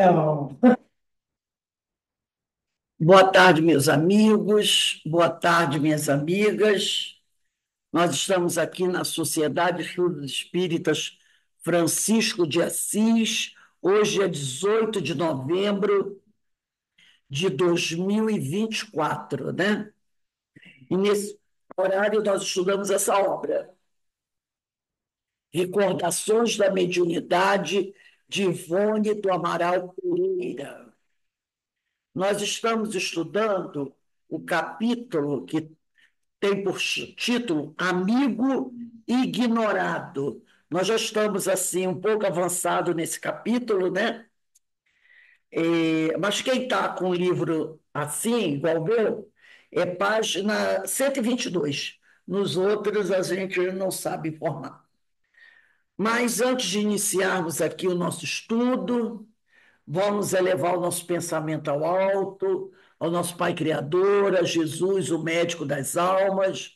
Então, Boa tarde, meus amigos. Boa tarde, minhas amigas. Nós estamos aqui na Sociedade Estudos Espíritas Francisco de Assis. Hoje é 18 de novembro de 2024, né? E nesse horário nós estudamos essa obra, Recordações da Mediunidade, de Ivone do Amaral Pereira. Nós estamos estudando o capítulo que tem por título Amigo Ignorado. Nós já estamos assim um pouco avançado nesse capítulo, né? Mas quem está com o livro assim, igual o meu, é página 122. Nos outros a gente não sabe informar. Mas antes de iniciarmos aqui o nosso estudo, vamos elevar o nosso pensamento ao alto, ao nosso Pai Criador, a Jesus, o médico das almas,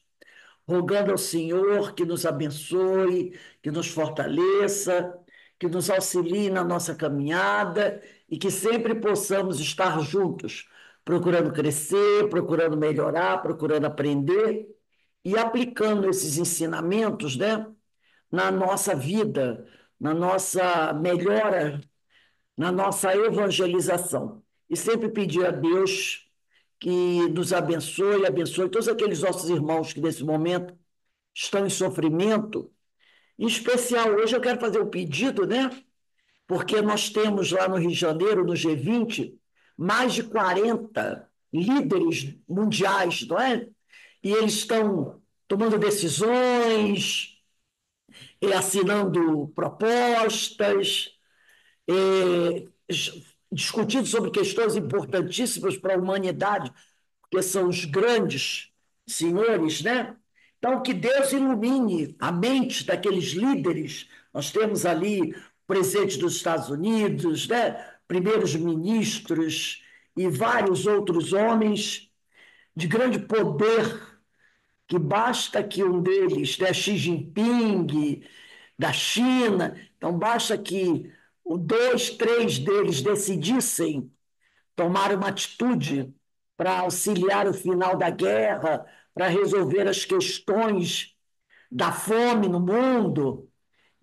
rogando ao Senhor que nos abençoe, que nos fortaleça, que nos auxilie na nossa caminhada e que sempre possamos estar juntos, procurando crescer, procurando melhorar, procurando aprender e aplicando esses ensinamentos, né, na nossa vida, na nossa melhora, na nossa evangelização. E sempre pedir a Deus que nos abençoe, abençoe todos aqueles nossos irmãos que nesse momento estão em sofrimento. Em especial, hoje eu quero fazer o pedido, né? Porque nós temos lá no Rio de Janeiro, no G20, mais de 40 líderes mundiais, não é? E eles estão tomando decisões, assinando propostas, discutindo sobre questões importantíssimas para a humanidade, que são os grandes senhores, né? Então, que Deus ilumine a mente daqueles líderes. Nós temos ali o presidente dos Estados Unidos, né? Primeiros ministros e vários outros homens de grande poder, que basta que um deles, né, Xi Jinping, da China, então basta que dois, três deles decidissem tomar uma atitude para auxiliar o final da guerra, para resolver as questões da fome no mundo,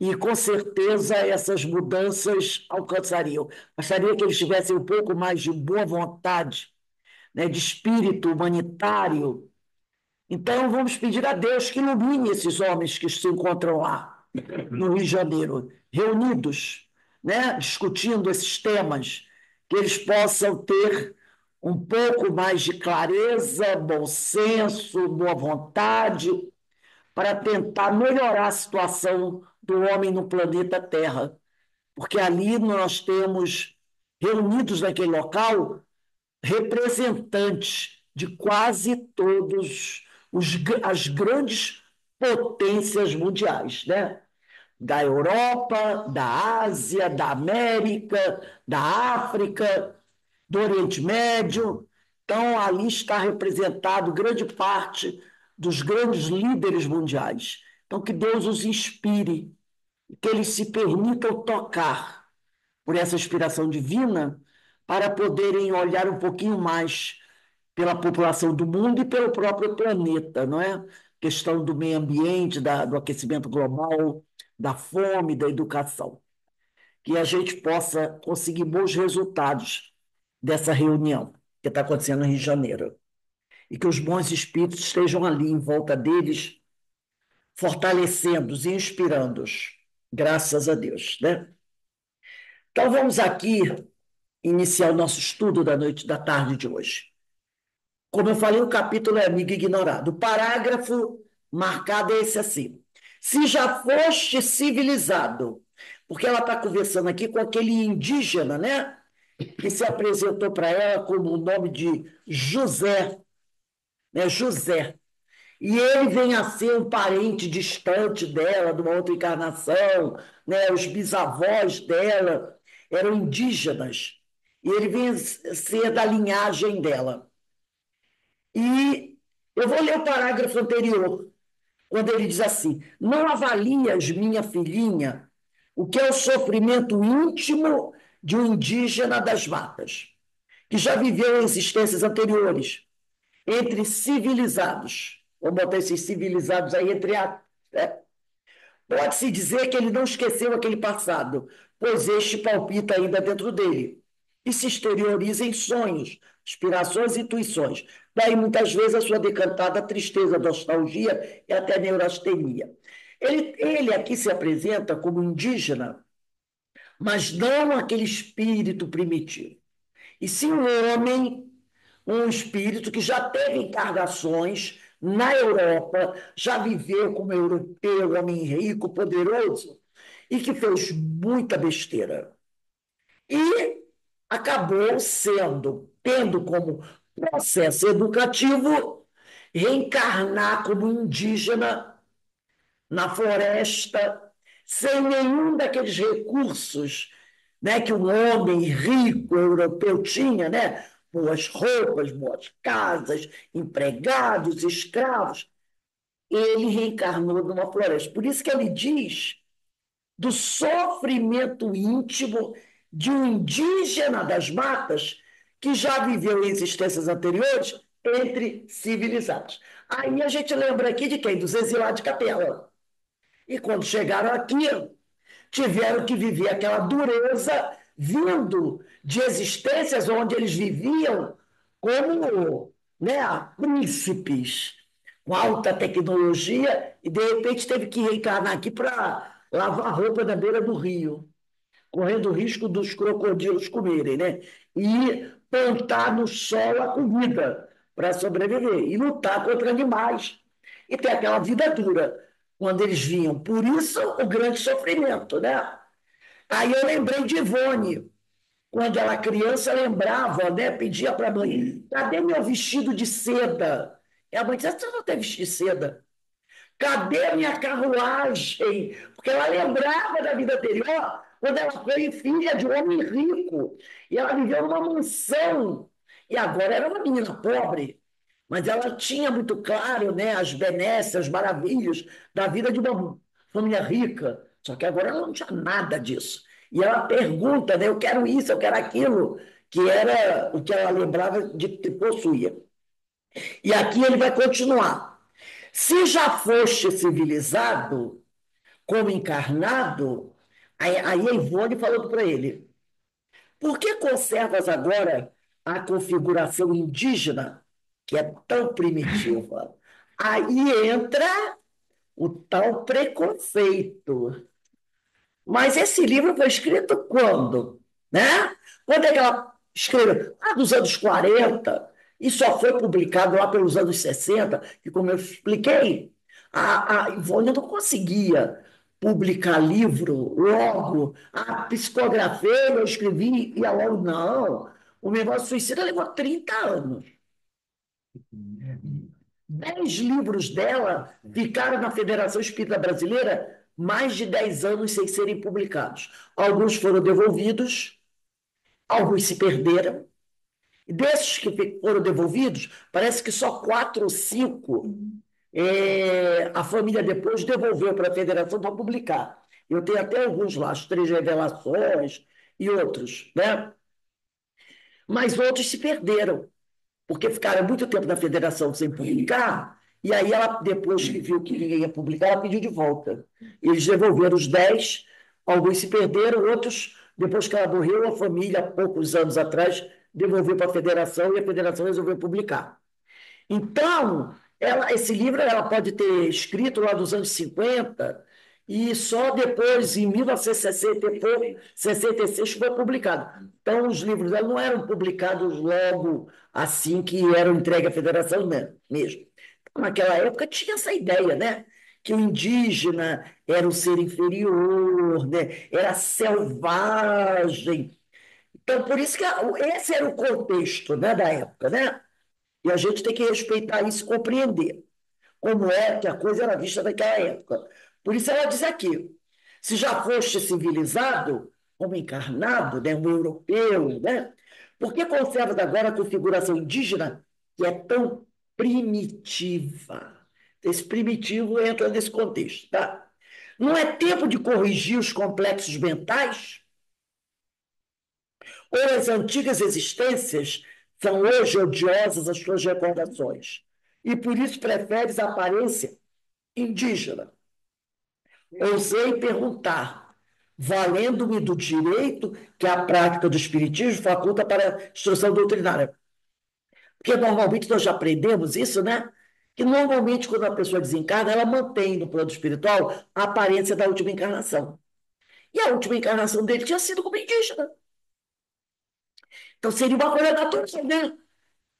e com certeza essas mudanças alcançariam. Gostaria que eles tivessem um pouco mais de boa vontade, né, de espírito humanitário. Então, vamos pedir a Deus que ilumine esses homens que se encontram lá, no Rio de Janeiro, reunidos, né, discutindo esses temas, que eles possam ter um pouco mais de clareza, bom senso, boa vontade, para tentar melhorar a situação do homem no planeta Terra. Porque ali nós temos reunidos naquele local representantes de quase todos as grandes potências mundiais, né? Da Europa, da Ásia, da América, da África, do Oriente Médio. Então, ali está representado grande parte dos grandes líderes mundiais. Então, que Deus os inspire, que eles se permitam tocar por essa inspiração divina para poderem olhar um pouquinho mais pela população do mundo e pelo próprio planeta, não é? Questão do meio ambiente, do aquecimento global, da fome, da educação. Que a gente possa conseguir bons resultados dessa reunião que está acontecendo no Rio de Janeiro. E que os bons espíritos estejam ali em volta deles, fortalecendo-os e inspirando-os. Graças a Deus, né? Então vamos aqui iniciar o nosso estudo da noite da tarde de hoje. Como eu falei, o capítulo é Amigo Ignorado. O parágrafo marcado é esse assim. Se já foste civilizado, porque ela está conversando aqui com aquele indígena, né? Que se apresentou para ela como o nome de José, né? José. E ele vem a ser um parente distante dela, de uma outra encarnação, né? Os bisavós dela eram indígenas, e ele vem a ser da linhagem dela. E eu vou ler o parágrafo anterior, quando ele diz assim: não avalias, minha filhinha, o que é o sofrimento íntimo de um indígena das matas, que já viveu em existências anteriores, entre civilizados. Vou botar esses civilizados aí entre a. Né? Pode-se dizer que ele não esqueceu aquele passado, pois este palpita ainda dentro dele e se exterioriza em sonhos, inspirações e intuições. Daí, muitas vezes, a sua decantada tristeza, nostalgia e até neurastenia. Ele aqui se apresenta como indígena, mas não aquele espírito primitivo, e sim um homem, um espírito que já teve encarnações na Europa, já viveu como europeu, homem rico, poderoso, e que fez muita besteira. E acabou tendo como processo educativo reencarnar como indígena na floresta, sem nenhum daqueles recursos, né, que um homem rico europeu tinha, né? Boas roupas, boas casas, empregados, escravos. Ele reencarnou numa floresta. Por isso que ele diz do sofrimento íntimo de um indígena das matas que já viveu em existências anteriores entre civilizados. Aí a gente lembra aqui de quem? Dos exilados de Capela. E quando chegaram aqui, tiveram que viver aquela dureza vindo de existências onde eles viviam como, né, príncipes com alta tecnologia e, de repente, teve que reencarnar aqui para lavar roupa na beira do rio, correndo o risco dos crocodilos comerem, né? E plantar no sol a comida para sobreviver e lutar contra animais e ter aquela vida dura quando eles vinham. Por isso, o grande sofrimento, né? Aí eu lembrei de Ivone, quando ela criança lembrava, né? Pedia para a mãe: cadê meu vestido de seda? E a mãe dizia: você não tem vestido de seda? Cadê a minha carruagem? Porque ela lembrava da vida anterior, quando ela foi filha de um homem rico. E ela viveu numa mansão. E agora era uma menina pobre. Mas ela tinha muito claro, né, as benesses, as maravilhas da vida de uma família rica. Só que agora ela não tinha nada disso. E ela pergunta, né, eu quero isso, eu quero aquilo, que era o que ela lembrava de que possuía. E aqui ele vai continuar. Se já foste civilizado, como encarnado, aí a Ivone falando para ele: por que conservas agora a configuração indígena, que é tão primitiva? Aí entra o tal preconceito. Mas esse livro foi escrito quando? Né? Quando é que ela escreveu? Lá dos anos 40, e só foi publicado lá pelos anos 60, que, como eu expliquei, a Ivone não conseguia publicar livro logo. A psicografia eu escrevi e a logo, não. O Memória Suicida levou 30 anos. 10 livros dela ficaram na Federação Espírita Brasileira mais de 10 anos sem serem publicados. Alguns foram devolvidos, alguns se perderam. E desses que foram devolvidos, parece que só 4 ou 5 a família depois devolveu para a Federação para publicar. Eu tenho até alguns lá, as Três Revelações e outros, né? Mas outros se perderam, porque ficaram muito tempo na federação sem publicar, e aí ela, depois que viu que ninguém ia publicar, ela pediu de volta. Eles devolveram os 10, alguns se perderam, outros, depois que ela morreu, a família, há poucos anos atrás, devolveu para a federação e a federação resolveu publicar. Então, esse livro ela pode ter escrito lá dos anos 50 e só depois, em 1960 e pouco, 66, foi publicado. Então, os livros dela não eram publicados logo assim que eram entregues à federação mesmo. Então, naquela época tinha essa ideia, né? Que o indígena era um ser inferior, né? Era selvagem. Então, por isso que esse era o contexto, né, da época, né? E a gente tem que respeitar isso e compreender como é que a coisa era vista naquela época. Por isso ela diz aqui: se já foste civilizado, como encarnado, né, um europeu, né, por que conservas agora a configuração indígena que é tão primitiva? Esse primitivo entra nesse contexto. Tá? Não é tempo de corrigir os complexos mentais? ou as antigas existências são hoje odiosas às suas recordações, e por isso preferes a aparência indígena. Ousei perguntar, valendo-me do direito que a prática do espiritismo faculta para a instrução doutrinária. Porque normalmente nós já aprendemos isso, né? Que normalmente, quando a pessoa desencarna, ela mantém no plano espiritual a aparência da última encarnação. E a última encarnação dele tinha sido como indígena. Então seria uma coisa natural, né?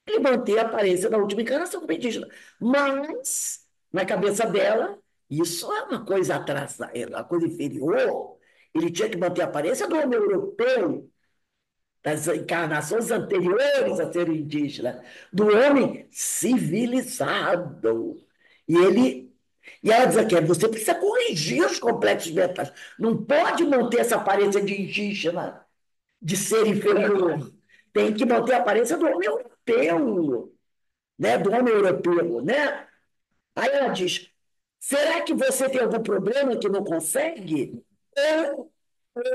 Ele manter a aparência da última encarnação como indígena. Mas, na cabeça dela, isso é uma coisa atrasada, é uma coisa inferior. Ele tinha que manter a aparência do homem europeu, das encarnações anteriores a ser indígena, do homem civilizado. E ela diz aqui, você precisa corrigir os complexos mentais. Não pode manter essa aparência de indígena, de ser inferior. Tem que manter a aparência do homem europeu, né? Do homem europeu, né? Aí ela diz, será que você tem algum problema que não consegue?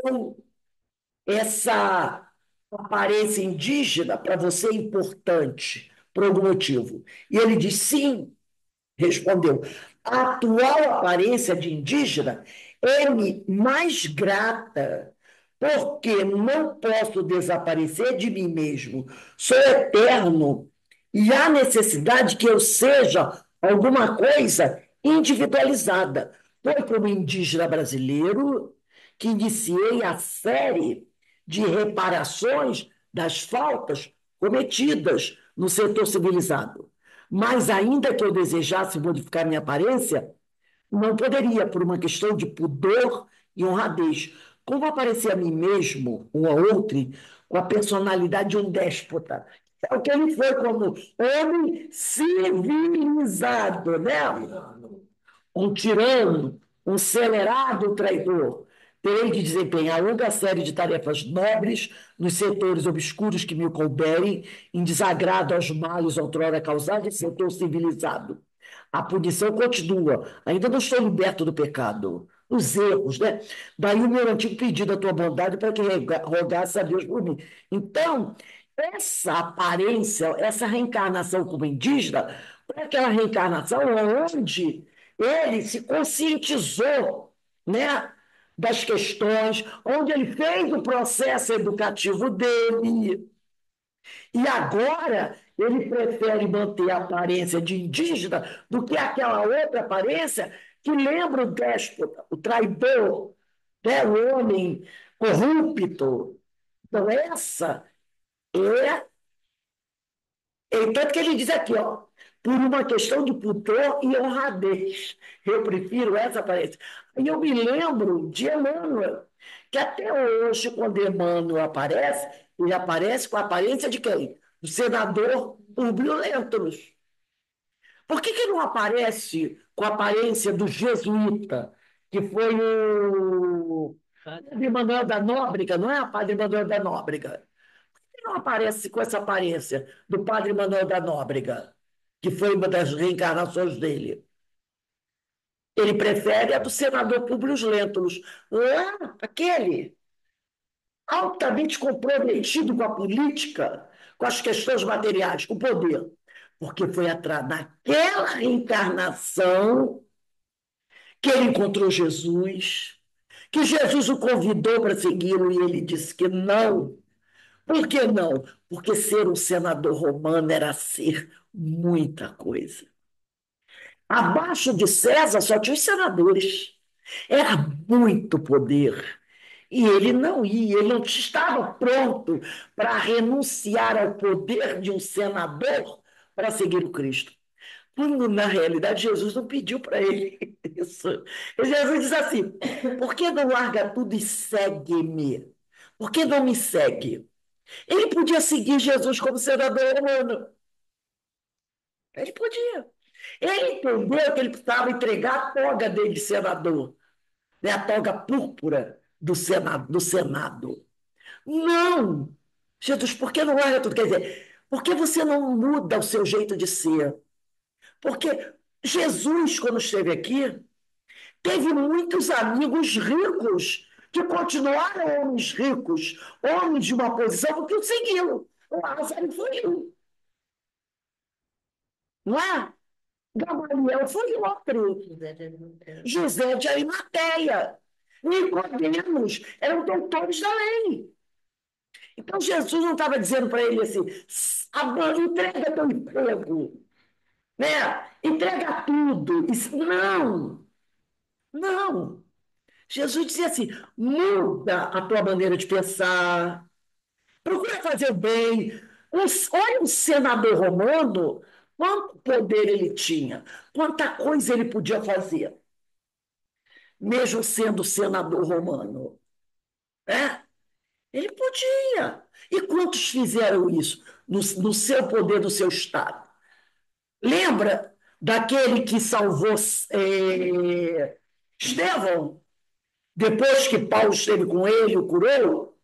Ou essa aparência indígena para você é importante por algum motivo? E ele diz, sim, respondeu, a atual aparência de indígena é-me mais grata, porque não posso desaparecer de mim mesmo. Sou eterno e há necessidade que eu seja alguma coisa individualizada. Foi como indígena brasileiro que iniciei a série de reparações das faltas cometidas no setor civilizado. Mas, ainda que eu desejasse modificar minha aparência, não poderia, por uma questão de pudor e honradez. Como aparecer a mim mesmo, um a outro, com a personalidade de um déspota? É o que ele foi como homem civilizado, né? Um tirano, um acelerado traidor. Terei de desempenhar longa série de tarefas nobres nos setores obscuros que me couberem, em desagrado aos males outrora causados em setor civilizado. A punição continua. Ainda não estou liberto do pecado, dos erros, né? Daí o meu antigo pedido à tua bondade para que rogasse a Deus por mim. Então, essa aparência, essa reencarnação como indígena, foi aquela reencarnação onde ele se conscientizou, né, das questões, onde ele fez o processo educativo dele, e agora ele prefere manter a aparência de indígena do que aquela outra aparência que lembra o déspota, o traidor, né? O homem corrupto. Então, essa é. Tanto que ele diz aqui, ó, por uma questão de pudor e honradez. Eu prefiro essa aparência. E eu me lembro de Emmanuel, que até hoje, quando Emmanuel aparece, ele aparece com a aparência de quem? Do senador Publio Lentulus. Por que não aparece com a aparência do jesuíta, que foi o Padre Manuel da Nóbrega, não é a Padre Manuel da Nóbrega? Não aparece com essa aparência do Padre Manuel da Nóbrega, que foi uma das reencarnações dele. Ele prefere a do senador Públio Lentulus, lá, aquele, altamente comprometido com a política, com as questões materiais, com o poder. Porque foi naquela reencarnação que ele encontrou Jesus, que Jesus o convidou para segui-lo e ele disse que não. Por que não? Porque ser um senador romano era ser muita coisa. Abaixo de César só tinha os senadores. Era muito poder. E ele não ia, ele não estava pronto para renunciar ao poder de um senador para seguir o Cristo. Quando, na realidade, Jesus não pediu para ele isso. Jesus diz assim: por que não larga tudo e segue-me? Por que não me segue? Ele podia seguir Jesus como senador romano. Ele podia. Ele entendeu que ele precisava entregar a toga dele de senador, né? A toga púrpura do Senado, do Senado. Não! Jesus, por que não larga tudo? Quer dizer, por que você não muda o seu jeito de ser? Porque Jesus, quando esteve aqui, teve muitos amigos ricos que continuaram homens ricos, homens de uma posição, porque o seguiram. Lázaro foi um, não é? Gamaliel foi outro. José de Arimateia. Nicodemos eram doutores da lei. Então Jesus não estava dizendo para ele assim: entrega teu emprego, né? Entrega tudo. Não, não. Jesus dizia assim: muda a tua maneira de pensar, procura fazer o bem. Olha um senador romano, quanto poder ele tinha, quanta coisa ele podia fazer, mesmo sendo senador romano, né? Ele podia. E quantos fizeram isso no seu poder, no seu estado? Lembra daquele que salvou Estevão, depois que Paulo esteve com ele, o curou?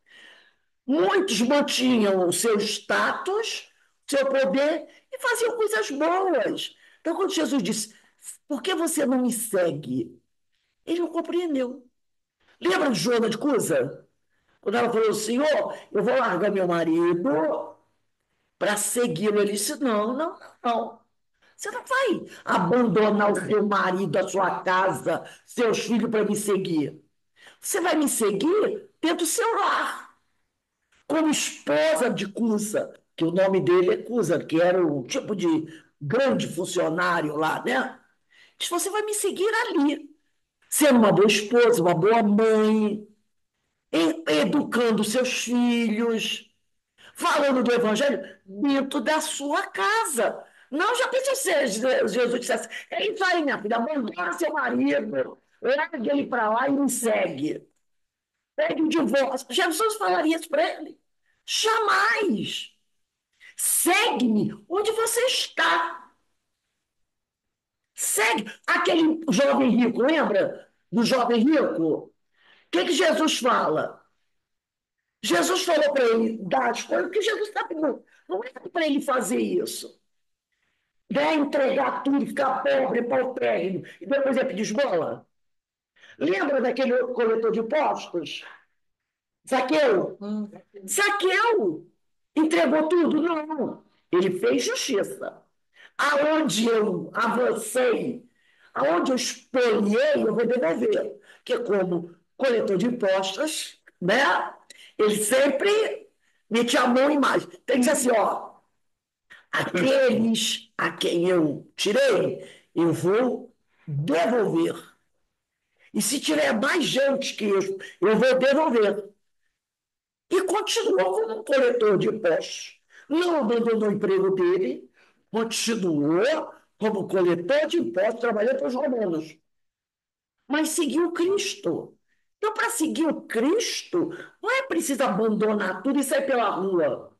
Muitos mantinham o seu status, o seu poder e faziam coisas boas. Então, quando Jesus disse: por que você não me segue? Ele não compreendeu. Lembra de Joana de Cusa? Quando ela falou: Senhor, eu vou largar meu marido para segui-lo. Ele disse: não, não, não. Você não vai abandonar o seu marido, a sua casa, seus filhos para me seguir. Você vai me seguir dentro do seu lar, como esposa de Cusa, que o nome dele é Cusa, que era um tipo de grande funcionário lá, né? Diz: você vai me seguir ali, sendo uma boa esposa, uma boa mãe, educando seus filhos, falando do evangelho dentro da sua casa. Não, já pensou se Jesus dissesse: é isso aí, minha filha, abandona seu marido, larga ele para lá e me segue. Pede o divórcio. Jesus falaria isso para ele? Jamais. Segue-me onde você está. Segue. Aquele jovem rico, lembra do jovem rico? O que Jesus fala? Jesus falou para ele dar as coisas, porque Jesus sabe, não é para ele fazer isso. Né? Entregar tudo, ficar pobre, paupérrimo, e depois é pedir esmola. Lembra daquele coletor de impostos? Zaqueu? Zaqueu entregou tudo? Não. Ele fez justiça. Aonde eu avancei, aonde eu espoliei, eu vou devolver. Porque como coletor de impostos, né? Ele sempre metia a mão em mais. Tem que dizer assim, ó, aqueles a quem eu tirei, eu vou devolver. E se tiver mais gente que eu vou devolver. E continuou como coletor de impostos. Não abandonou o emprego dele, continuou como coletor de impostos, trabalhando para os romanos. Mas seguiu Cristo. Então, para seguir o Cristo, não é preciso abandonar tudo e sair pela rua.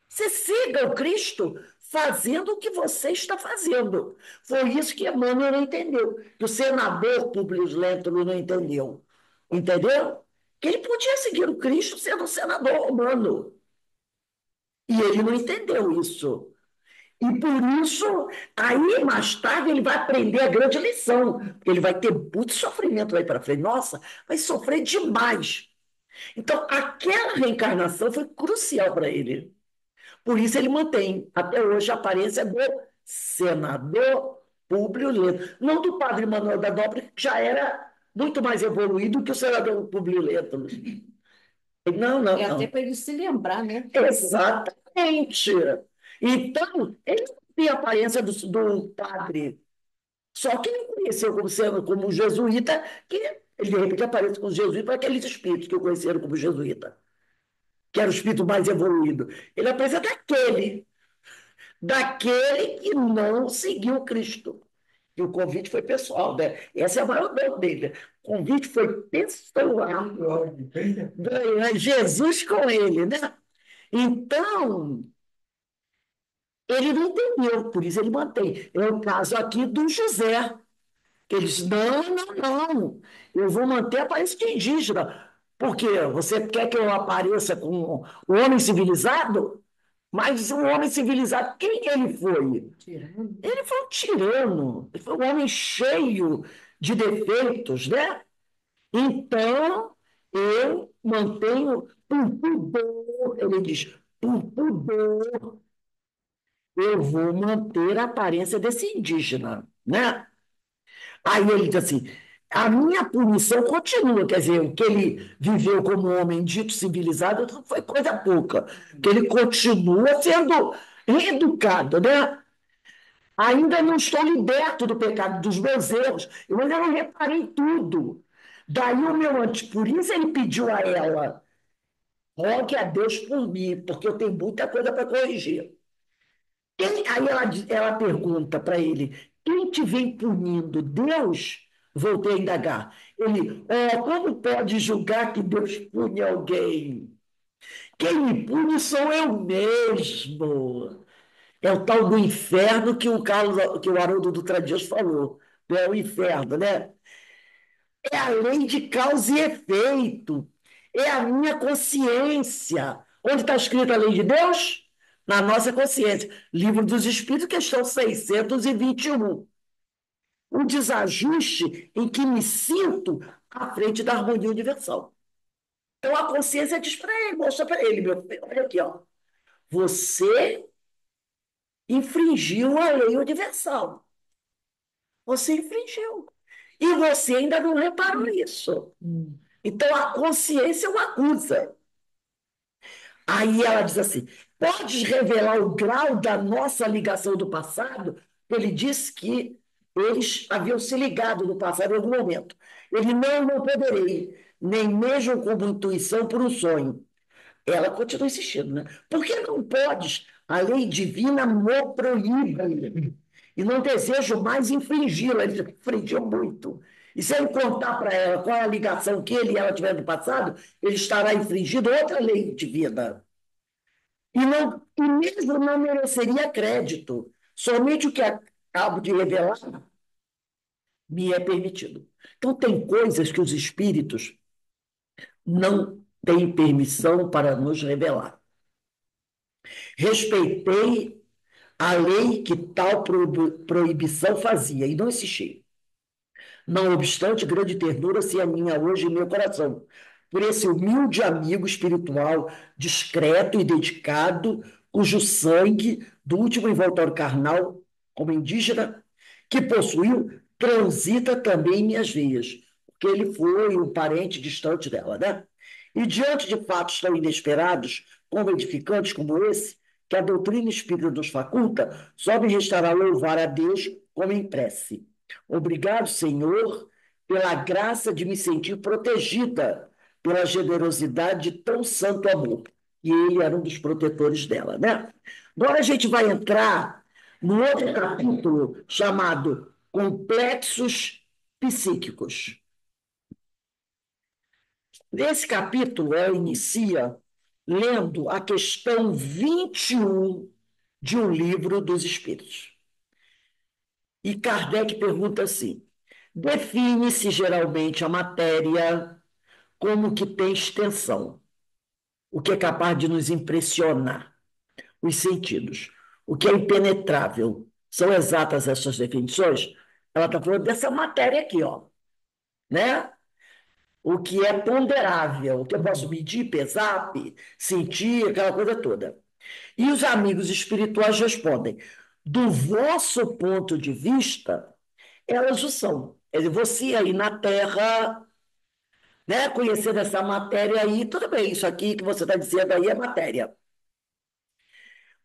Você siga o Cristo fazendo o que você está fazendo. Foi isso que Emmanuel não entendeu, que o senador Publio Lentulus não entendeu. Entendeu? Que ele podia seguir o Cristo sendo um senador romano. E ele não entendeu isso. E por isso, aí mais tarde, ele vai aprender a grande lição. Ele vai ter muito sofrimento aí para frente. Nossa, vai sofrer demais. Então, aquela reencarnação foi crucial para ele. Por isso, ele mantém até hoje a aparência do senador Públio Lentulus. Não do padre Manuel da Nóbrega, que já era muito mais evoluído que o senador Públio Lentulus. Não, não, É até não. para ele se lembrar, né? Exatamente. Então, ele tem a aparência do padre, só que ele conheceu como sendo como jesuíta, que ele de repente aparece com os jesuítas para aqueles espíritos que o conheceram como jesuíta, que era o espírito mais evoluído. Ele apresenta daquele que não seguiu Cristo. E o convite foi pessoal, né? Essa é a maior dor dele. O convite foi pessoal. Jesus com ele, né? Então, ele não entendeu, por isso ele mantém. É o caso aqui do José, que ele diz: não, não, não, eu vou manter a aparência de indígena. Por quê? Você quer que eu apareça com o homem civilizado? Mas o homem civilizado, quem ele foi? Tirando. Ele foi um tirano, ele foi um homem cheio de defeitos, né? Então, eu mantenho por pudor, ele diz, por pudor, eu vou manter a aparência desse indígena, né? Aí ele diz assim, a minha punição continua, quer dizer, o que ele viveu como homem dito civilizado não foi coisa pouca, que ele continua sendo reeducado, né? Ainda não estou liberto do pecado, dos meus erros, eu ainda não reparei tudo. Daí o meu por isso ele pediu a ela, rogue a Deus por mim, porque eu tenho muita coisa para corrigir. Aí ela pergunta para ele: quem te vem punindo? Deus? Voltei a indagar. Ele: como pode julgar que Deus pune alguém? Quem me pune sou eu mesmo. É o tal do inferno que que o Haroldo Dutra Dias falou. É o inferno, né? É a lei de causa e efeito. É a minha consciência. Onde está escrita a lei de Deus? Na nossa consciência. Livro dos Espíritos, questão 621. Um desajuste em que me sinto à frente da harmonia universal. Então a consciência diz para ele, mostra para ele, meu filho, olha aqui, ó. Você infringiu a lei universal. Você infringiu. E você ainda não reparou isso. Então a consciência o acusa. Aí ela diz assim: podes revelar o grau da nossa ligação do passado? Ele disse que eles haviam se ligado no passado em algum momento. Ele não poderei, nem mesmo como intuição por um sonho. Ela continua insistindo, né? Por que não podes? A lei divina me proíbe. E não desejo mais infringi-la. Ele já infringiu muito. E se eu contar para ela qual é a ligação que ele e ela tiveram no passado, ele estará infringindo outra lei divina. E mesmo não mereceria crédito. Somente o que acabo de revelar me é permitido. Então, tem coisas que os espíritos não têm permissão para nos revelar. Respeitei a lei que tal proibição fazia e não insisti. Não obstante, grande ternura se aninha hoje em meu coração, por esse humilde amigo espiritual, discreto e dedicado, cujo sangue, do último envoltório carnal, como indígena, que possuiu, transita também em minhas veias, porque ele foi um parente distante dela, né? E diante de fatos tão inesperados, como edificantes como esse, que a doutrina espírita nos faculta, só me restará louvar a Deus como em prece. Obrigado, Senhor, pela graça de me sentir protegida pela generosidade de tão santo amor. E ele era um dos protetores dela, né? Agora a gente vai entrar no outro capítulo chamado Complexos Psíquicos. Nesse capítulo, ela inicia lendo a questão 21 de um livro dos Espíritos. E Kardec pergunta assim: define-se geralmente a matéria como que tem extensão, o que é capaz de nos impressionar, os sentidos, o que é impenetrável. São exatas essas definições? Ela está falando dessa matéria aqui, ó, né? O que é ponderável, o que eu posso medir, pesar, sentir, aquela coisa toda. E os amigos espirituais respondem: do vosso ponto de vista, elas o são. Quer dizer, você aí na Terra, né, conhecendo essa matéria aí, tudo bem, isso aqui que você está dizendo aí é matéria.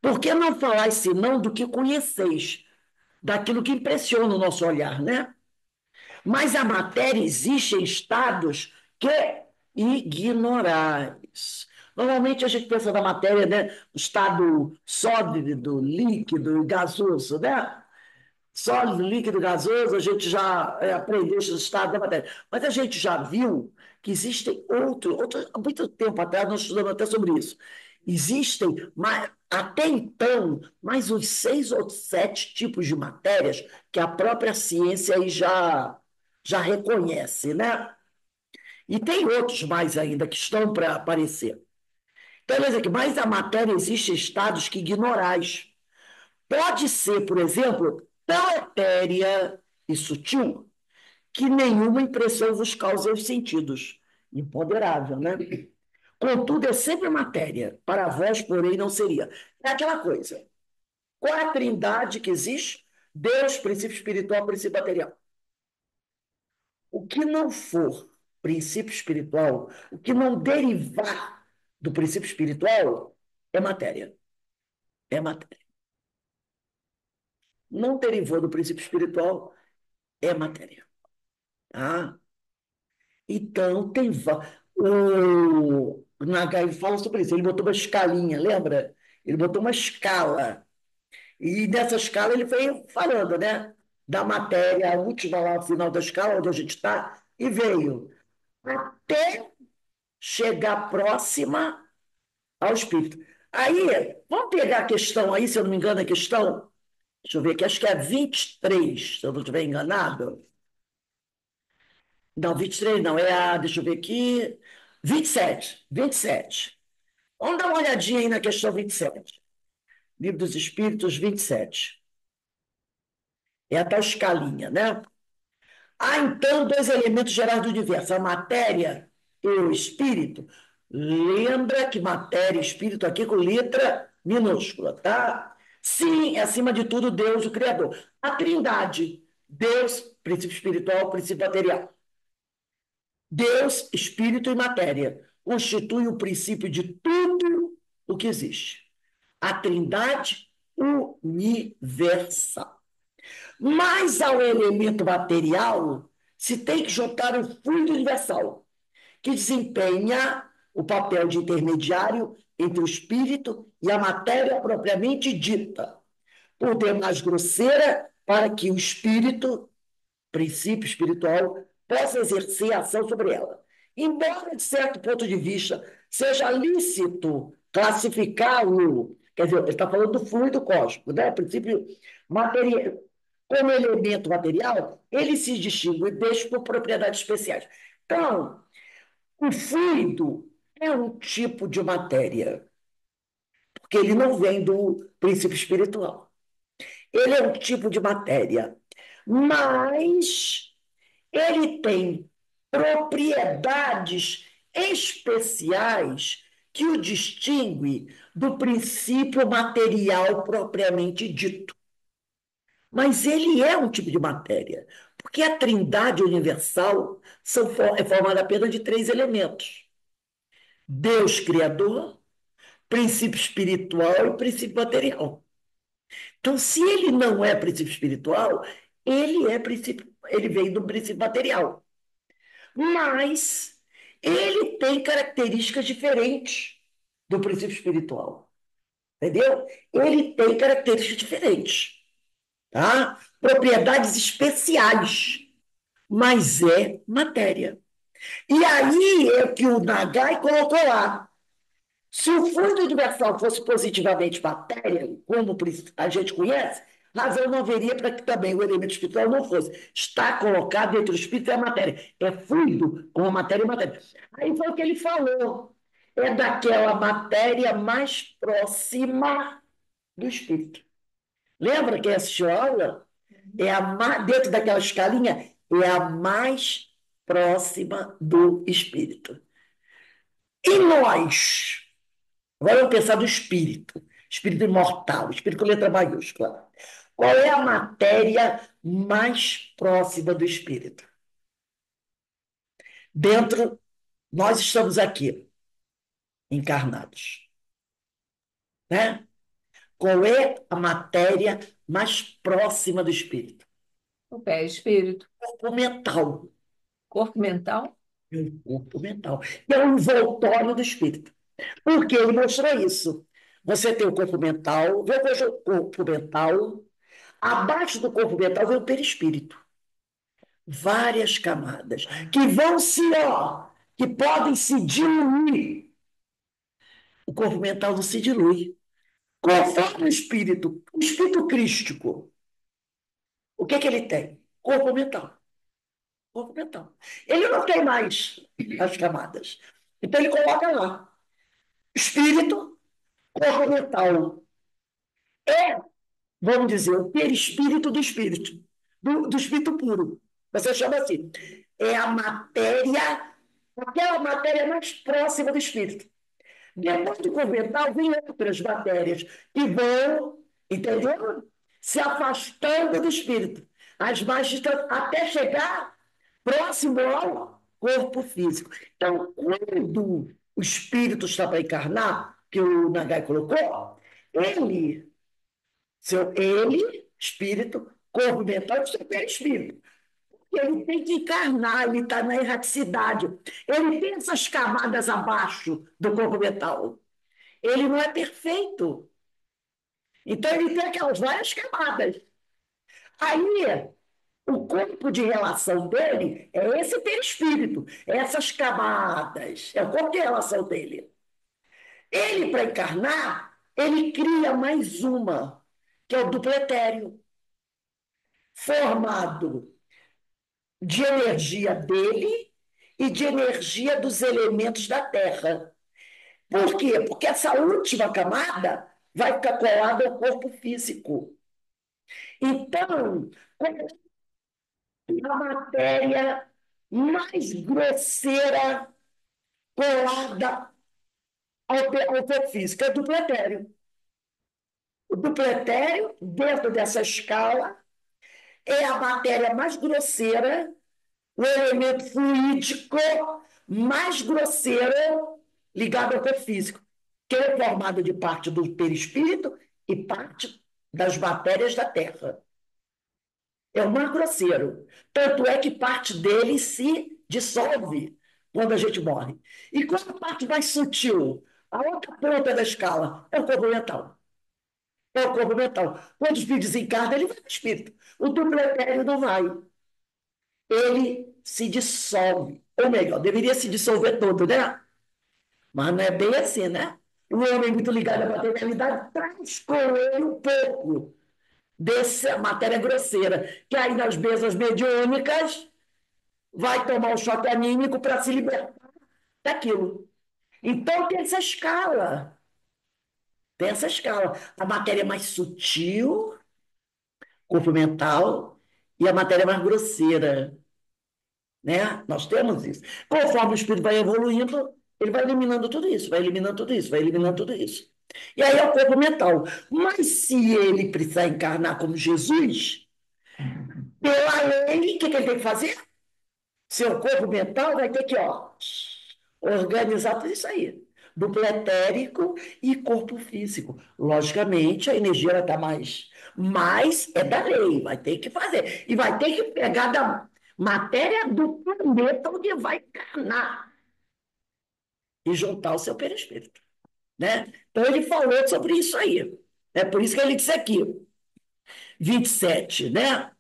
Por que não falar senão do que conheceis, daquilo que impressiona o nosso olhar, né? Mas a matéria existe em estados que ignorais. Normalmente a gente pensa na matéria, né, o estado sólido, líquido e gasoso, né? Sólido, líquido, gasoso, a gente já aprendeu esse estado da matéria. Mas a gente já viu que existem há muito tempo atrás, nós estudamos até sobre isso. Existem, até então, mais uns 6 ou 7 tipos de matérias que a própria ciência aí já reconhece, né? E tem outros mais ainda que estão para aparecer. Então, quer dizer que mais a matéria existe em estados que ignorais. Pode ser, por exemplo, tão etérea e sutil que nenhuma impressão vos causa os sentidos. Imponderável, né? Contudo, é sempre matéria. Para vós, porém, não seria. É aquela coisa. Qual é a trindade que existe? Deus, princípio espiritual, princípio material. O que não for princípio espiritual, o que não derivar do princípio espiritual, é matéria. É matéria. Não derivou do princípio espiritual, é matéria. Tá? Então, o Nagai fala sobre isso. Ele botou uma escalinha, lembra? Ele botou uma escala. E nessa escala ele veio falando, né? Da matéria, a última lá, ao final da escala, onde a gente está, e veio até chegar próxima ao espírito. Aí, vamos pegar a questão aí, se eu não me engano, a questão. Deixa eu ver aqui, acho que é 23, se eu não estiver enganado. Não, 23 não, é a, deixa eu ver aqui, 27, 27. Vamos dar uma olhadinha aí na questão 27. Livro dos Espíritos, 27. É a tal escalinha, né? Há, então, dois elementos gerais do universo, a matéria e o espírito. Lembra que matéria e espírito aqui com letra minúscula, tá? Sim, é acima de tudo Deus, o Criador. A trindade, Deus, princípio espiritual, princípio material. Deus, espírito e matéria, constitui o princípio de tudo o que existe. A trindade universal. Mas ao elemento material se tem que juntar o fluido universal, que desempenha o papel de intermediário entre o espírito e a matéria propriamente dita, por demais grosseira, para que o espírito, princípio espiritual, possa exercer ação sobre ela. Embora, de certo ponto de vista, seja lícito classificá-lo, quer dizer, ele está falando do fluido cósmico, né? O princípio material, como elemento material, ele se distingue deixa por propriedades especiais. Então, o fluido é um tipo de matéria, porque ele não vem do princípio espiritual. Ele é um tipo de matéria, mas ele tem propriedades especiais que o distingue do princípio material propriamente dito. Mas ele é um tipo de matéria, porque a trindade universal é formada apenas de três elementos: Deus Criador, princípio espiritual e princípio material. Então, se ele não é princípio espiritual, ele vem do princípio material. Mas ele tem características diferentes do princípio espiritual. Entendeu? Ele tem características diferentes, tá? Propriedades especiais, mas é matéria. E aí é que o Nagai colocou lá. Se o fluido universal fosse positivamente matéria, como a gente conhece, razão não haveria para que também o elemento espiritual não fosse. Está colocado entre o espírito e a matéria. É fluido como matéria e matéria. Aí foi o que ele falou. É daquela matéria mais próxima do espírito. Lembra quem assistiu a aula? Dentro daquela escalinha, é a mais próxima do espírito. E nós? Agora vamos pensar do espírito, espírito imortal, espírito com letra maiúscula. Qual é a matéria mais próxima do espírito? Dentro, nós estamos aqui, encarnados. Né? Qual é a matéria mais próxima do espírito? O pé é espírito. Corpo mental. Corpo mental? É o corpo mental. Que é o envoltório do espírito. Porque ele mostrou isso. Você tem o corpo mental, vê o corpo mental. Abaixo do corpo mental vem o perispírito. Várias camadas que vão se, ó, que podem se diluir. O corpo mental não se dilui. Conforme o espírito crístico, o que ele tem? Corpo mental. Corpo mental. Ele não tem mais as camadas. Então ele coloca lá. Espírito, corpo mental. É, vamos dizer, o perispírito do espírito, do espírito puro. Você chama assim. É a matéria aquela matéria mais próxima do espírito. Depois do corpo mental, vem outras matérias que vão, entendeu? Se afastando do espírito, as mais distantes, até chegar próximo ao corpo físico. Então, quando o espírito está para encarnar, que o Nagai colocou, ele, espírito, corpo mental, seu perispírito. Ele tem que encarnar, ele está na erraticidade. Ele tem essas camadas abaixo do corpo mental. Ele não é perfeito. Então, ele tem aquelas várias camadas. Aí, o corpo de relação dele é esse perispírito, essas camadas, é o corpo de relação dele. Ele, para encarnar, ele cria mais uma, que é o duplo etéreo, formado de energia dele e de energia dos elementos da Terra. Por quê? Porque essa última camada vai ficar colada ao corpo físico. Então, a matéria mais grosseira colada ao corpo físico é o duplo etéreo. O duplo etéreo, dentro dessa escala, é a matéria mais grosseira, o elemento fluídico mais grosseiro ligado ao corpo físico, que é formado de parte do perispírito e parte das matérias da Terra. É o mais grosseiro. Tanto é que parte dele se dissolve quando a gente morre. E qual a parte mais sutil? A outra ponta da escala é o corpo mental. É o corpo mental. Quando o espírito desencarna, ele vai para o espírito. O duplo etéreo não vai. Ele se dissolve. Ou melhor, deveria se dissolver todo, né? Mas não é bem assim, né? O homem muito ligado à materialidade traz com ele um pouco dessa matéria grosseira, que aí nas mesas mediúnicas vai tomar um choque anímico para se libertar daquilo. Então tem essa escala. Tem essa escala. A matéria mais sutil, corpo mental, e a matéria mais grosseira, né? Nós temos isso. Conforme o espírito vai evoluindo, ele vai eliminando tudo isso, vai eliminando tudo isso, vai eliminando tudo isso. E aí é o corpo mental. Mas se ele precisar encarnar como Jesus, pela lei, o que ele tem que fazer? Seu corpo mental vai ter que, ó, organizar tudo isso aí. Duplo etérico e corpo físico. Logicamente, a energia vai estar mais. Mas é da lei, vai ter que fazer. E vai ter que pegar da matéria do planeta onde vai encarnar e juntar o seu perispírito. Né? Então, ele falou sobre isso aí. É por isso que ele disse aqui, 27, né?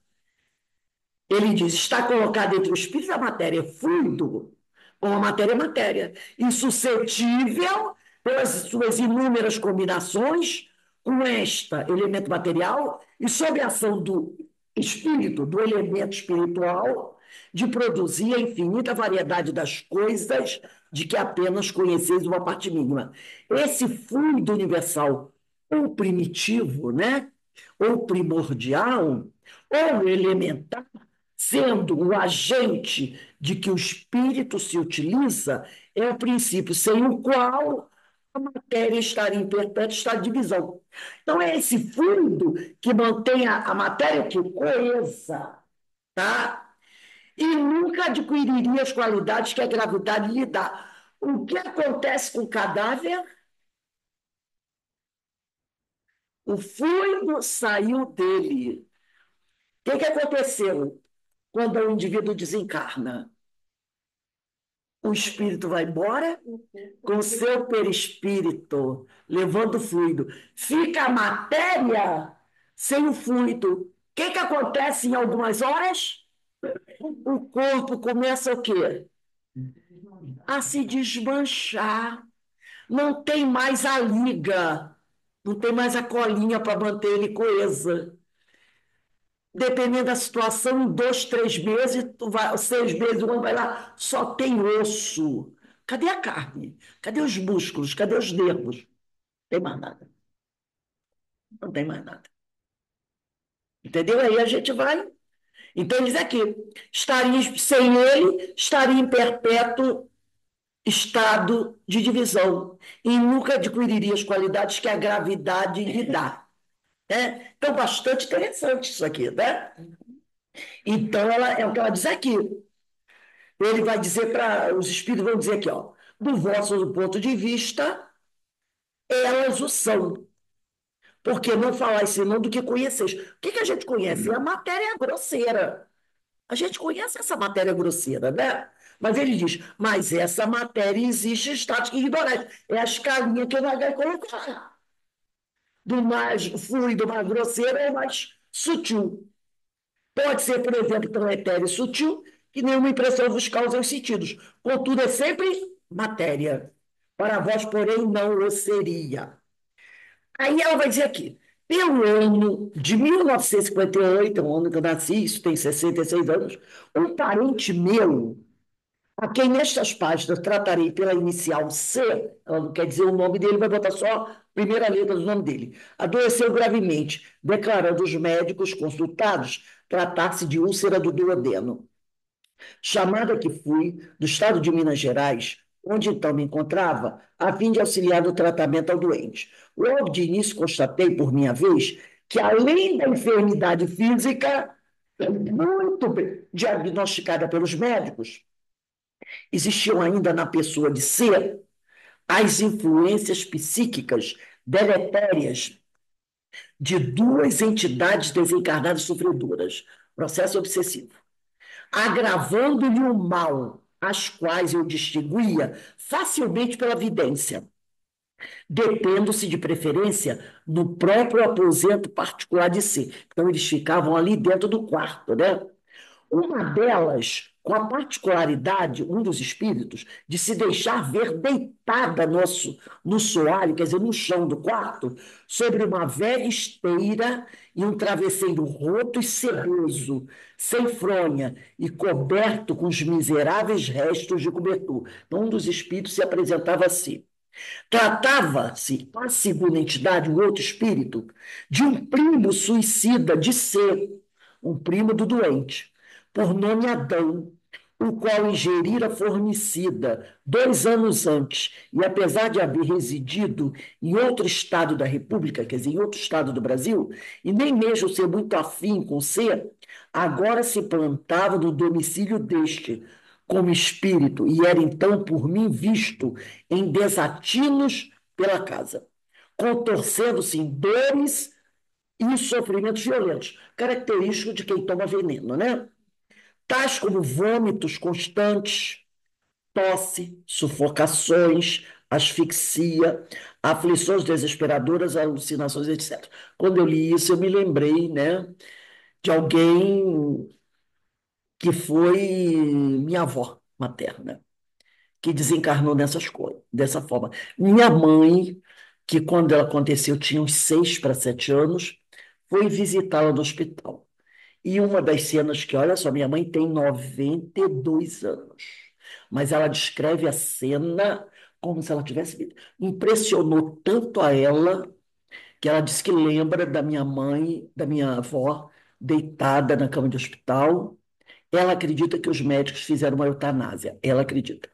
Ele diz: está colocado entre o espírito e a matéria fluido, ou a matéria é matéria, insuscetível pelas suas inúmeras combinações com este elemento material e sob a ação do espírito, do elemento espiritual, de produzir a infinita variedade das coisas de que apenas conheceis uma parte mínima. Esse fluido universal, ou primitivo, né? Ou primordial, ou elementar, sendo o agente de que o espírito se utiliza, é o princípio sem o qual a matéria estaria em perpétua divisão. Então, é esse fluido que mantém a matéria que coesa, tá? E nunca adquiriria as qualidades que a gravidade lhe dá. O que acontece com o cadáver? O fluido saiu dele. O que aconteceu quando o indivíduo desencarna? O espírito vai embora com o seu perispírito, levando o fluido. Fica a matéria sem o fluido. O que acontece em algumas horas? O corpo começa o quê? A se desmanchar. Não tem mais a liga, não tem mais a colinha para manter ele coesa. Dependendo da situação, em 2, 3 meses, 6 meses, o homem vai lá, só tem osso. Cadê a carne? Cadê os músculos? Cadê os nervos? Não tem mais nada. Não tem mais nada. Entendeu? Aí a gente vai. Então, ele diz aqui: estaria, sem ele, estaria em perpétuo. estado de divisão e nunca adquiriria as qualidades que a gravidade lhe dá. Né? Então, bastante interessante isso aqui, né? Então, ela, é o que ela diz aqui. Ele vai dizer para, os espíritos vão dizer aqui, ó, do vosso ponto de vista, elas o são. Porque não falar senão do que conheceis. O que a gente conhece? É a matéria grosseira. A gente conhece essa matéria grosseira, né? Mas ele diz, mas essa matéria existe em estática e ignorante. É a escalinha que o Nagai colocou lá. Do mais fluido, mais grosseiro ao mais sutil. Pode ser, por exemplo, tão etéreo e sutil que nenhuma impressão vos causa os sentidos. Contudo, é sempre matéria. Para vós, porém, não o seria. Aí ela vai dizer aqui, pelo ano de 1958, é o ano que eu nasci, isso tem 66 anos, um parente meu, a quem nestas páginas tratarei pela inicial C, ela não quer dizer o nome dele, vai botar só a primeira letra do nome dele, adoeceu gravemente, declarando os médicos consultados tratar-se de úlcera do duodeno. Chamada que fui do estado de Minas Gerais, onde então me encontrava, a fim de auxiliar no tratamento ao doente. Logo de início constatei, por minha vez, que além da enfermidade física, muito bem diagnosticada pelos médicos, existiam ainda na pessoa de ser as influências psíquicas deletérias de duas entidades desencarnadas sofredoras, processo obsessivo, agravando-lhe o mal, as quais eu distinguia facilmente pela vidência, detendo-se de preferência no próprio aposento particular de si. Então, eles ficavam ali dentro do quarto, né? Uma delas, com a particularidade, um dos espíritos, de se deixar ver deitada no soalho, quer dizer, no chão do quarto, sobre uma velha esteira e um travesseiro roto e sedoso, sem fronha e coberto com os miseráveis restos de cobertor. Então, um dos espíritos se apresentava assim. Tratava-se, a segunda entidade, o outro espírito, de um primo suicida de ser, um primo do doente, por nome Adão, o qual ingerira formicida 2 anos antes, e apesar de haver residido em outro estado da República, quer dizer, em outro estado do Brasil, e nem mesmo ser muito afim com ser, agora se plantava no domicílio deste, como espírito, e era então por mim visto em desatinos pela casa, contorcendo-se em dores e sofrimentos violentos, característico de quem toma veneno, né? Tais como vômitos constantes, tosse, sufocações, asfixia, aflições desesperadoras, alucinações, etc. Quando eu li isso, eu me lembrei, né, de alguém que foi minha avó materna, que desencarnou dessa forma. Minha mãe, que quando ela aconteceu tinha uns 6 para 7 anos, foi visitá-la no hospital. E uma das cenas que, olha só, minha mãe tem 92 anos, mas ela descreve a cena como se ela tivesse visto. Impressionou tanto a ela que ela disse que lembra da minha mãe, da minha avó, deitada na cama de hospital. Ela acredita que os médicos fizeram uma eutanásia. Ela acredita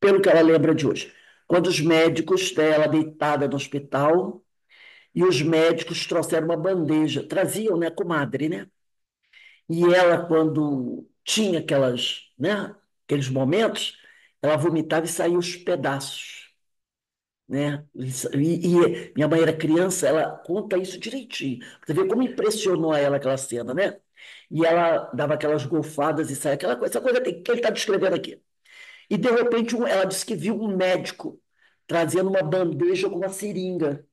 pelo que ela lembra de hoje. Quando os médicos, ela deitada no hospital, e os médicos trouxeram uma bandeja, traziam, né, comadre, né? E ela, quando tinha aqueles momentos, ela vomitava e saía os pedaços, né? E minha mãe era criança, ela conta isso direitinho. Você vê como impressionou ela aquela cena, né? E ela dava aquelas golfadas e saia aquela coisa, essa coisa que ele está descrevendo aqui. E, de repente, ela disse que viu um médico trazendo uma bandeja com uma seringa.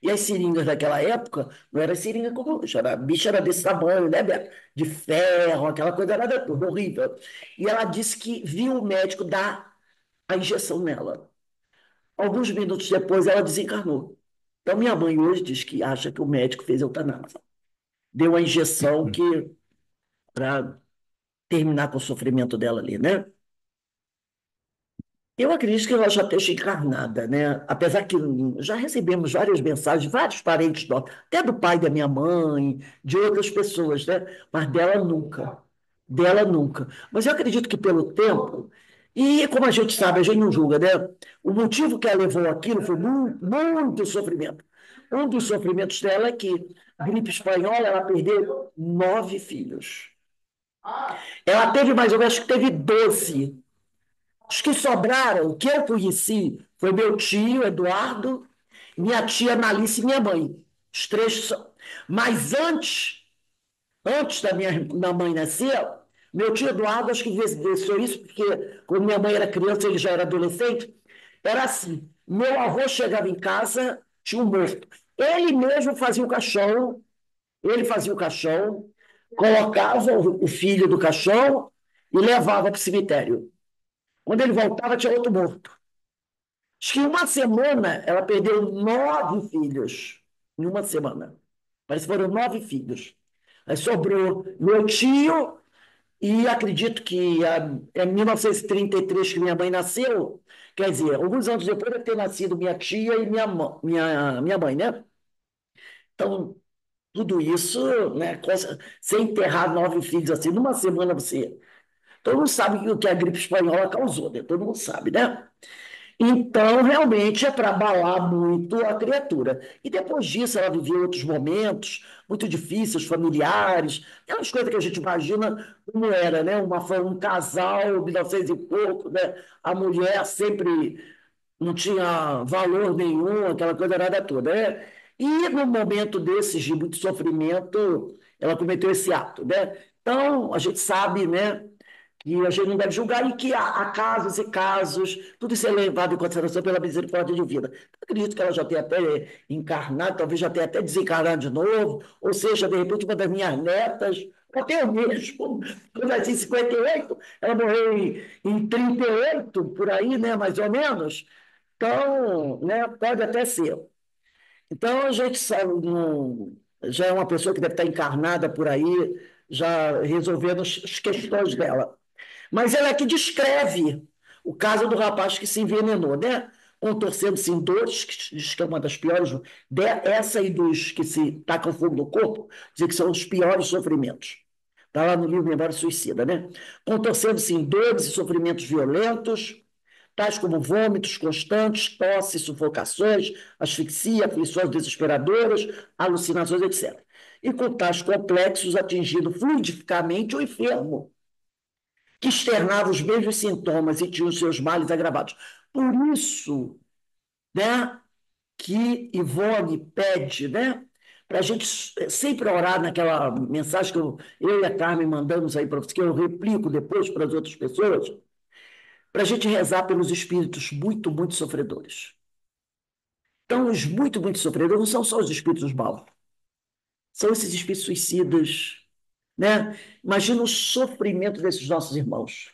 E as seringas daquela época não era seringa como hoje, a bicha era desse tamanho, né, Beto? De ferro, aquela coisa nada toda, horrível. E ela disse que viu o médico dar a injeção nela. Alguns minutos depois, ela desencarnou. Então, minha mãe hoje diz que acha que o médico fez eutanásia. Deu a injeção que para terminar com o sofrimento dela ali, né? Eu acredito que ela já esteja encarnada, né? Apesar que já recebemos várias mensagens, vários parentes nossos, até do pai da minha mãe, de outras pessoas, né? Mas dela nunca. Dela nunca. Mas eu acredito que pelo tempo, E, como a gente sabe, a gente não julga, né? O motivo que ela levou aquilo foi muito sofrimento. Um dos sofrimentos dela é que, gripe espanhola, ela perdeu 9 filhos. Ela teve mais ou menos, acho que teve 12. Os que sobraram, que eu conheci, foi meu tio, Eduardo, minha tia Analice e minha mãe. Os três. Mas antes da mãe nascer, meu tio Eduardo, acho que vivenciou isso, porque quando minha mãe era criança, ele já era adolescente, era assim, meu avô chegava em casa, tinha um morto. Ele mesmo fazia o caixão, ele fazia o caixão, colocava o filho do caixão e levava para o cemitério. Quando ele voltava, tinha outro morto. Acho que em uma semana ela perdeu 9 filhos. Em uma semana. Parece que foram 9 filhos. Aí sobrou meu tio, e acredito que em 1933 que minha mãe nasceu, quer dizer, alguns anos depois de ter nascido minha tia e minha mãe, né? Então, tudo isso, né? Você enterrar 9 filhos assim, numa semana você. Todo mundo sabe o que a gripe espanhola causou, né? Todo mundo sabe, né? Então, realmente, é para abalar muito a criatura. E depois disso, ela viveu outros momentos muito difíceis, familiares, aquelas coisas que a gente imagina como era, né? Um casal, 1900 e pouco, né? A mulher sempre não tinha valor nenhum, aquela coisa nada toda, né? E no momento desses de muito sofrimento, ela cometeu esse ato, né? Então, a gente sabe, né? E a gente não deve julgar, e que há casos e casos, tudo isso é levado em consideração pela misericórdia divina. Eu acredito que ela já tenha até encarnado, talvez já tenha até desencarnado de novo, ou seja, de repente, uma das minhas netas, ou até eu mesmo, quando eu nasci em 58, ela morreu em 38, por aí, né, mais ou menos. Então, né, pode até ser. Então, a gente sabe, já é uma pessoa que deve estar encarnada por aí, já resolvendo as questões dela. Mas ela é que descreve o caso do rapaz que se envenenou, né? Contorcendo-se em dores, que diz que é uma das piores, essa e dos que se tacam fogo no corpo, diz que são os piores sofrimentos. Está lá no livro Memória Suicida, né? Contorcendo-se em dores e sofrimentos violentos, tais como vômitos constantes, tosse, sufocações, asfixia, aflições desesperadoras, alucinações, etc. E com tais complexos atingindo fluidificamente o enfermo, que externava os mesmos sintomas e tinha os seus males agravados. Por isso, né, que Ivone pede, né, para a gente sempre orar naquela mensagem que eu e a Carmen mandamos aí para você, que eu replico depois para as outras pessoas, para a gente rezar pelos espíritos muito, muito sofredores. Então, os muito, muito sofredores não são só os espíritos maus, são esses espíritos suicidas, né? Imagina o sofrimento desses nossos irmãos,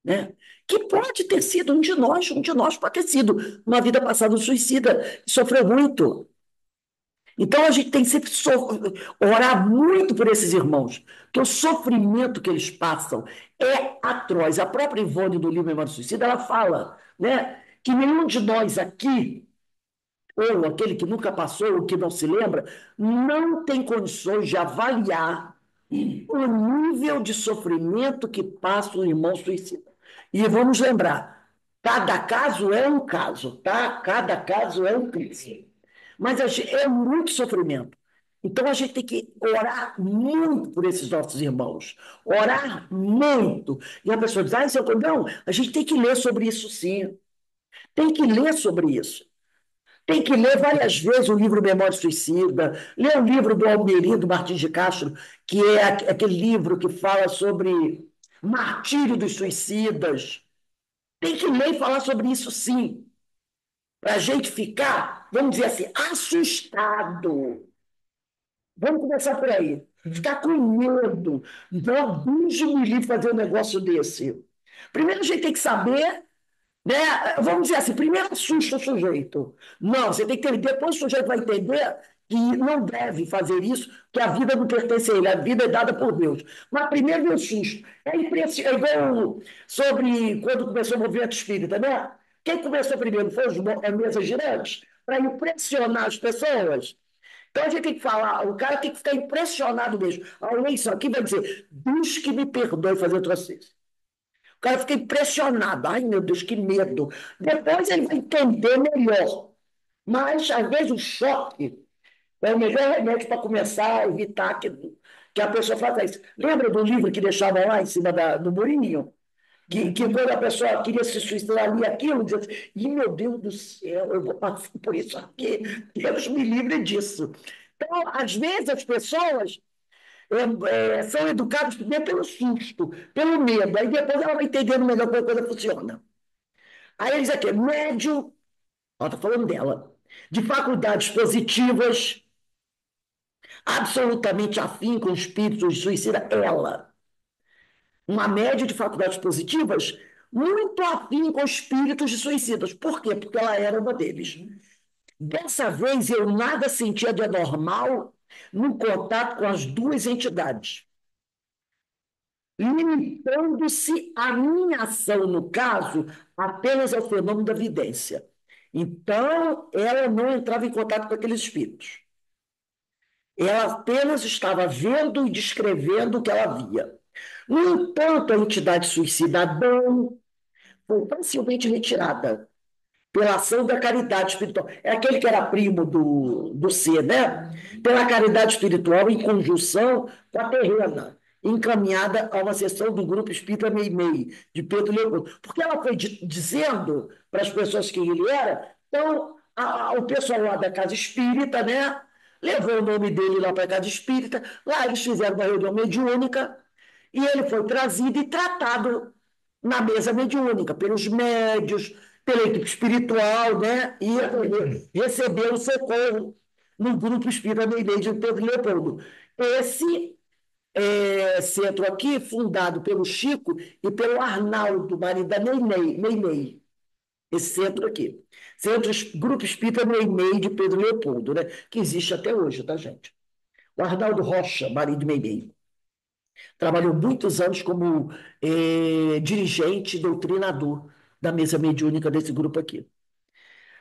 né? Que pode ter sido um de nós pode ter sido uma vida passada um suicida, que sofreu muito. Então a gente tem que sempre orar muito por esses irmãos, porque o sofrimento que eles passam é atroz. A própria Ivone, do livro Memória do Suicida, ela fala, né, que nenhum de nós aqui, ou aquele que nunca passou, ou que não se lembra, não tem condições de avaliar o nível de sofrimento que passa o irmão suicida. E vamos lembrar, cada caso é um caso, tá? Cada caso é um caso. Mas é muito sofrimento. Então a gente tem que orar muito por esses nossos irmãos. Orar muito. E a pessoa diz, seu não, a gente tem que ler sobre isso sim. Tem que ler sobre isso. Tem que ler várias vezes o livro Memória Suicida, ler o livro do Almeri, do Martins de Castro, que é aquele livro que fala sobre martírio dos suicidas. Tem que ler e falar sobre isso, sim, para a gente ficar, vamos dizer assim, assustado. Vamos começar por aí. Ficar com medo. Não, Deus me livre fazer um negócio desse. Primeiro a gente tem que saber, né? Vamos dizer assim, primeiro assusta o sujeito. Não, você tem que ter, depois o sujeito vai entender que não deve fazer isso, que a vida não pertence a ele, a vida é dada por Deus. Mas primeiro vem o susto. É impressionante, é igual sobre quando começou o movimento espírita, né? Quem começou primeiro foi as mesas girantes, para impressionar as pessoas. Então a gente tem que falar, o cara tem que ficar impressionado mesmo. Ao ler isso aqui, vai dizer, Deus que me perdoe fazer o troço. cara fica impressionado. Ai, meu Deus, que medo. Depois ele vai entender melhor. Mas, às vezes, o choque é o melhor remédio para começar a evitar que a pessoa faça isso. Lembra do livro que deixava lá em cima do murinho? Que quando a pessoa queria se suicidar, lia aquilo, dizia assim, "Ih, meu Deus do céu, eu vou passar por isso aqui. Deus me livre disso." Então, às vezes, as pessoas são educadas primeiro pelo susto, pelo medo, aí depois ela vai entendendo melhor como a coisa funciona. Aí eles aqui, médio, ela está falando dela, de faculdades positivas, absolutamente afim com espíritos suicida, ela. Uma média de faculdades positivas muito afim com espíritos de suicidas. Por quê? Porque ela era uma deles. Dessa vez, eu nada sentia de anormal no contato com as duas entidades, limitando-se a minha ação, no caso, apenas ao fenômeno da vidência. Então, ela não entrava em contato com aqueles espíritos. Ela apenas estava vendo e descrevendo o que ela via. No entanto, a entidade suicida Adão foi facilmente retirada pela ação da caridade espiritual. É aquele que era primo do C, né? Pela caridade espiritual em conjunção com a terrena, encaminhada a uma sessão do grupo Espírita Meimei, de Pedro Leopoldo. Porque ela foi dizendo para as pessoas quem ele era, então o pessoal lá da Casa Espírita, né? Levou o nome dele lá para a Casa Espírita, lá eles fizeram uma reunião mediúnica, e ele foi trazido e tratado na mesa mediúnica, pelos médios, pela equipe espiritual, né? E recebeu o socorro no grupo espírita Meimei de Pedro Leopoldo. Esse centro aqui, fundado pelo Chico e pelo Arnaldo, marido da Meimei. Esse centro aqui. Grupo Espírita Meimei de Pedro Leopoldo, né? Que existe até hoje, tá, gente? O Arnaldo Rocha, marido de Meimei. Trabalhou muitos anos como dirigente, doutrinador da mesa mediúnica desse grupo aqui.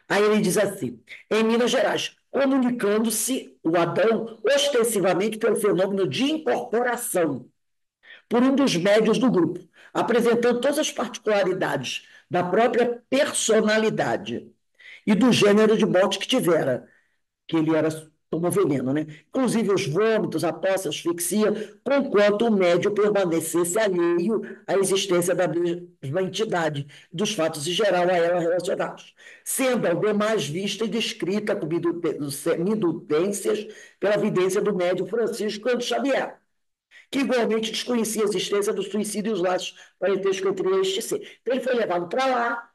Aí ele diz assim: em Minas Gerais, comunicando-se o Adão ostensivamente pelo fenômeno de incorporação por um dos médios do grupo, apresentando todas as particularidades da própria personalidade e do gênero de morte que tivera, que ele tomou veneno, né? Inclusive os vômitos, a tosse, a asfixia, conquanto o médio permanecesse alheio à existência da mesma entidade, dos fatos em geral a ela relacionados, sendo ao demais vista e descrita com minudências pela vidência do médio Francisco Cândido Xavier, que igualmente desconhecia a existência do suicídio e os laços parentescos entre este ser. Então ele foi levado para lá,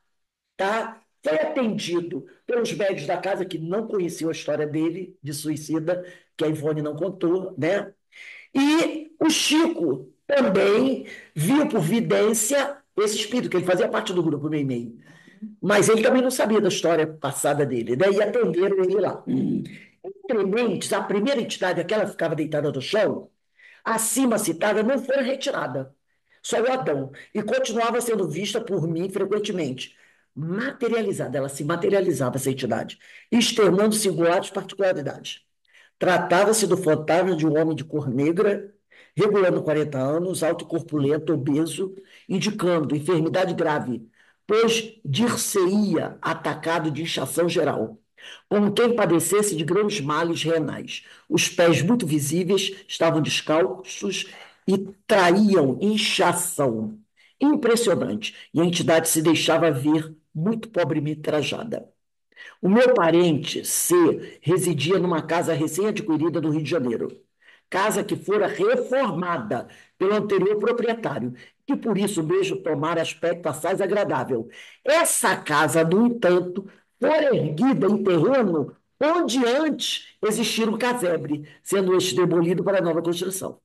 tá? Foi atendido pelos médicos da casa que não conheciam a história dele, de suicida, que a Ivone não contou, né? E o Chico também viu por vidência esse espírito, que ele fazia parte do grupo Meimei. Mas ele também não sabia da história passada dele, né? E atenderam ele lá. Entre mentes, a primeira entidade, aquela que ficava deitada no chão, acima citada, não foi retirada. Só o Adão. E continuava sendo vista por mim frequentemente. Materializada, ela se materializava, essa entidade, externando singulares particularidades. Tratava-se do fantasma de um homem de cor negra, regulando 40 anos, alto, corpulento, obeso, indicando enfermidade grave, pois dir-se-ia atacado de inchação geral, como quem padecesse de grandes males renais. Os pés muito visíveis estavam descalços e traíam inchação. Impressionante. E a entidade se deixava ver muito pobremente trajada. O meu parente, C, residia numa casa recém-adquirida no Rio de Janeiro. Casa que fora reformada pelo anterior proprietário, que por isso mesmo tomara aspecto assaz agradável. Essa casa, no entanto, fora erguida em terreno onde antes existira um casebre, sendo este demolido para nova construção.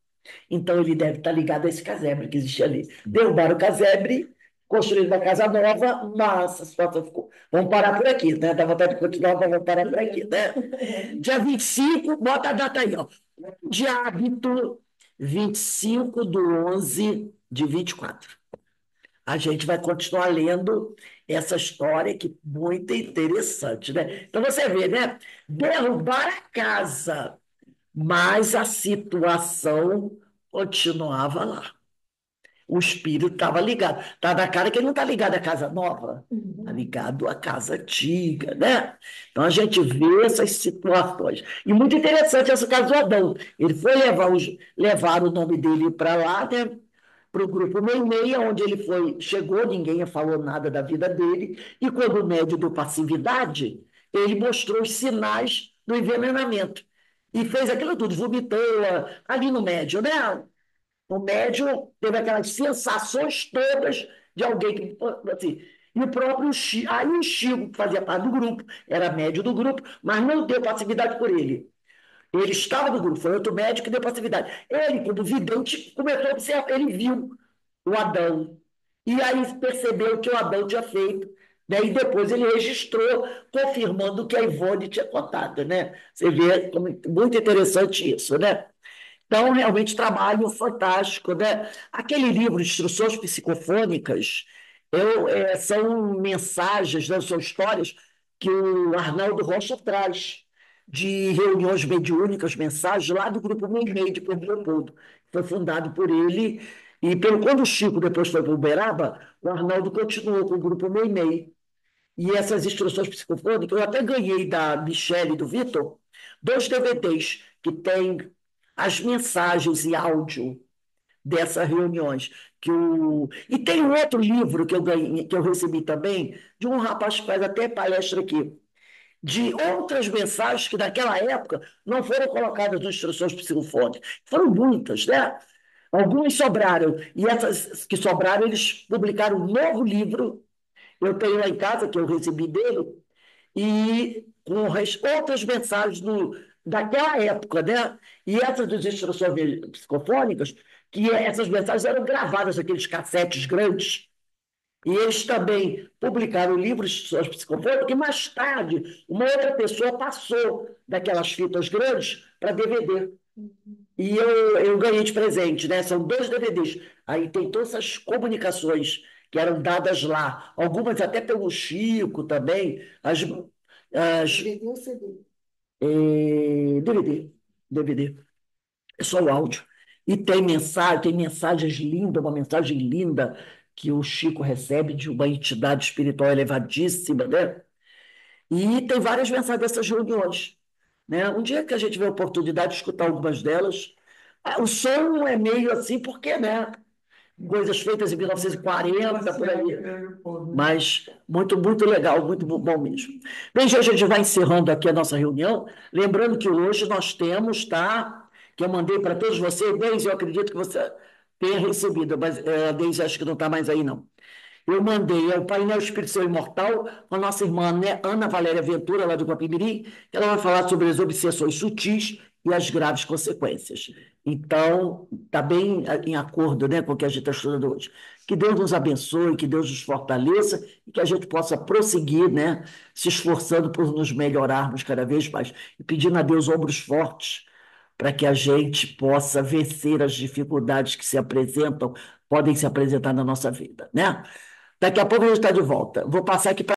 Então ele deve estar ligado a esse casebre que existia ali. Derrubaram o casebre, construíram uma casa nova, mas a situação ficou. Vamos parar por aqui, né? Dá vontade de continuar, mas vamos parar por aqui, né? Dia 25, bota a data aí, ó. De hábito, 25 de 11 de 24. A gente vai continuar lendo essa história que é muito interessante, né? Então você vê, né? Derrubar a casa, mas a situação continuava lá. o espírito estava ligado. Está na cara que ele não está ligado à casa nova, está Uhum. ligado à casa antiga, né? Então a gente vê essas situações. E muito interessante esse caso do Adão. Ele foi levar o nome dele para lá, né? Para o grupo Meia, onde ele foi, chegou, ninguém falou nada da vida dele, e quando o médium deu passividade, ele mostrou os sinais do envenenamento. E fez aquilo tudo, vomitou ali no médium, né? O médium teve aquelas sensações todas de alguém que, assim, e o próprio Chico, aí o Chico, que fazia parte do grupo, era médium do grupo, mas não deu passividade por ele. Ele estava no grupo, foi outro médico que deu passividade. Ele, como vidente, começou a observar, ele viu o Adão. E aí percebeu o que o Adão tinha feito. Né? E depois ele registrou, confirmando o que a Ivone tinha contado. Né? Você vê como muito interessante isso, né? Então, realmente, trabalho fantástico, né? Aquele livro, Instruções Psicofônicas, são mensagens, né? São histórias que o Arnaldo Rocha traz de reuniões mediúnicas, mensagens lá do Grupo Meimei de Pedro Leopoldo. Foi fundado por ele, e quando o Chico depois foi para Uberaba, o Arnaldo continuou com o Grupo Meimei. E essas instruções psicofônicas, eu até ganhei da Michelle e do Vitor, 2 DVDs que têm as mensagens e áudio dessas reuniões. E tem um outro livro que eu ganhei, que eu recebi também, de um rapaz que faz até palestra aqui, de outras mensagens que naquela época não foram colocadas nas instruções psicofônicas. Foram muitas, né? Algumas sobraram, e essas que sobraram, eles publicaram um novo livro, eu tenho lá em casa, que eu recebi dele, e com outras mensagens daquela época, né? E essas das instruções psicofônicas, essas mensagens eram gravadas naqueles cassetes grandes, e eles também publicaram livros de instruções psicofônicas, que mais tarde uma outra pessoa passou daquelas fitas grandes para DVD. E eu ganhei de presente, né? São 2 DVDs. Aí tem todas essas comunicações que eram dadas lá, algumas até pelo Chico também, as DVD ou CD? DVD, DVD, é só o áudio. E tem mensagens lindas, uma mensagem linda que o Chico recebe de uma entidade espiritual elevadíssima, né? E tem várias mensagens dessas reuniões, né? Um dia que a gente vê a oportunidade de escutar algumas delas, o som é meio assim, porque, né? Coisas feitas em 1940, por aí. Mas muito, muito legal, muito bom mesmo. Bem, gente, a gente vai encerrando aqui a nossa reunião. Lembrando que hoje nós temos, tá? Que eu mandei para todos vocês, Deise, eu acredito que você tenha recebido, mas a Deise acho que não está mais aí, não. Eu mandei ao painel Espírito Seu Imortal com a nossa irmã, né, Ana Valéria Ventura, lá do Guapimirim, que ela vai falar sobre as obsessões sutis e as graves consequências. Então, está bem em acordo, né, com o que a gente está estudando hoje. Que Deus nos abençoe, que Deus nos fortaleça e que a gente possa prosseguir, né, se esforçando por nos melhorarmos cada vez mais e pedindo a Deus ombros fortes para que a gente possa vencer as dificuldades que se apresentam, podem se apresentar na nossa vida, né? Daqui a pouco a gente está de volta. Vou passar aqui para